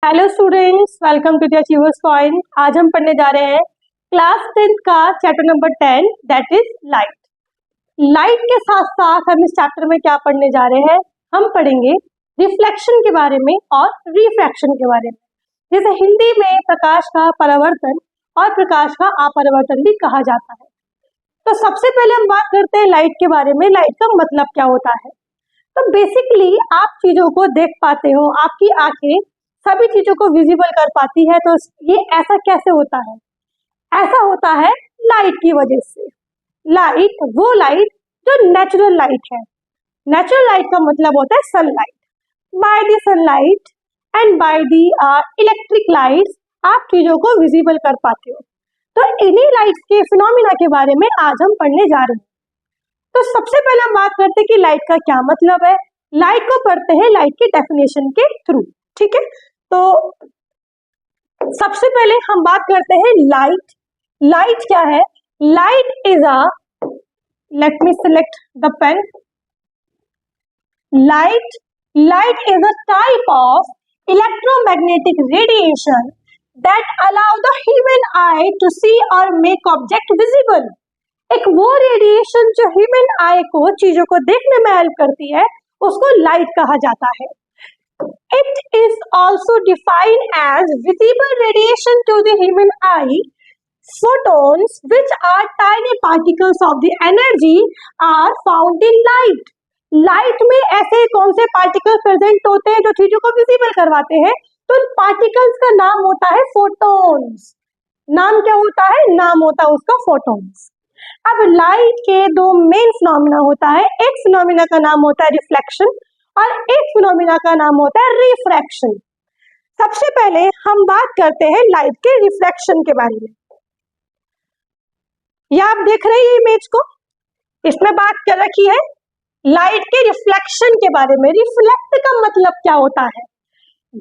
Hello students, welcome to the achievers point. आज हम पढ़ने जा रहे हैं क्लास 10th का chapter number 10 that is light. Light के साथ साथ हम इस चैप्टर में क्या पढ़ने जा रहे हैं, हम पढ़ेंगे रिफ्लेक्शन के बारे में और रिफ्रैक्शन के बारे में, जैसे हिंदी में प्रकाश का परावर्तन और प्रकाश का अपरावर्तन भी कहा जाता है। तो सबसे पहले हम बात करते हैं लाइट के बारे में। लाइट का मतलब क्या होता है? तो बेसिकली आप चीजों को देख पाते हो, आपकी आंखें सभी चीजों को विजिबल कर पाती है। तो ये ऐसा कैसे होता है? ऐसा होता है लाइट की वजह से। लाइट वो लाइट जो नेचुरल लाइट है। नेचुरल लाइट का मतलब होता है sunlight. By the sunlight and by the electric lights आप चीजों को विजिबल कर पाते हो। तो इन्हीं लाइट्स के फिनोमिना के बारे में आज हम पढ़ने जा रहे हैं। तो सबसे पहले हम बात करते हैं कि लाइट का क्या मतलब है। लाइट को पढ़ते हैं लाइट की डेफिनेशन के थ्रू, ठीक है। तो सबसे पहले हम बात करते हैं लाइट। लाइट क्या है? Light is let me select the pen. Light is a type of electromagnetic radiation that allow the human eye to see और मेक ऑब्जेक्ट विजिबल। एक वो रेडिएशन जो ह्यूमन आई को चीजों को देखने में हेल्प करती है, उसको लाइट कहा जाता है। It is also defined as visible radiation to the human eye. Photons, which are tiny particles of the energy, are found in light. Light में ऐसे कौन से पार्टिकल प्रेजेंट होते हैं जो चीजों को विजिबल करवाते हैं? तो पार्टिकल्स का नाम होता है फोटोन्स। नाम क्या होता है? नाम होता है उसका फोटोन्स। अब लाइट के दो मेन फिनोमिना होता है। एक फिनोमिना का नाम होता है रिफ्लेक्शन और एक फिनोमिना का नाम होता है रिफ्रैक्शन। सबसे पहले हम बात करते हैं लाइट के रिफ्लेक्शन के बारे में। यह आप देख रहे हैं इमेज को, इसमें बात कर रखी है लाइट के रिफ्लेक्शन के बारे में। रिफ्लेक्ट का मतलब क्या होता है?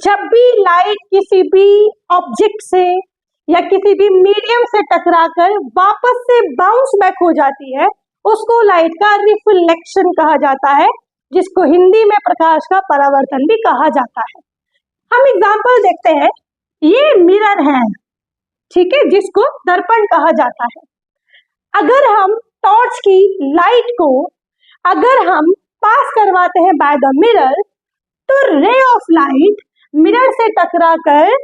जब भी लाइट किसी भी ऑब्जेक्ट से या किसी भी मीडियम से टकराकर वापस से बाउंस बैक हो जाती है, उसको लाइट का रिफ्लेक्शन कहा जाता है, जिसको हिंदी में प्रकाश का परावर्तन भी कहा जाता है। हम एग्जांपल देखते हैं। ये मिरर है, ठीक है, जिसको दर्पण कहा जाता है। अगर हम टॉर्च की लाइट को अगर हम पास करवाते हैं बाय द मिरर, तो रे ऑफ लाइट मिरर से टकराकर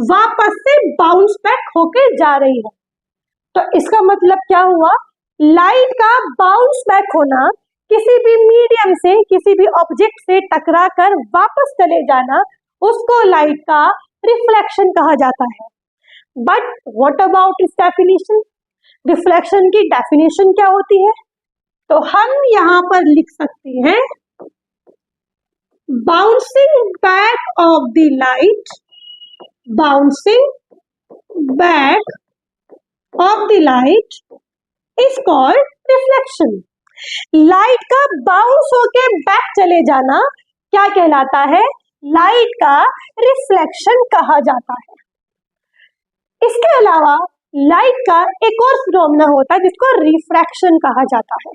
वापस से बाउंस बैक होकर जा रही है। तो इसका मतलब क्या हुआ? लाइट का बाउंस बैक होना, किसी भी मीडियम से किसी भी ऑब्जेक्ट से टकराकर वापस चले जाना, उसको लाइट का रिफ्लेक्शन कहा जाता है। But what about it's definition? Reflection की डेफिनेशन क्या होती है? तो हम यहां पर लिख सकते हैं bouncing back of the light, bouncing back of the light is called reflection. Light का बाउंस होके बैक चले जाना क्या कहलाता है? लाइट का रिफ्लेक्शन कहा जाता है। इसके अलावा लाइट का एक और फिनोमेना होता है जिसको रिफ्रैक्शन कहा जाता है।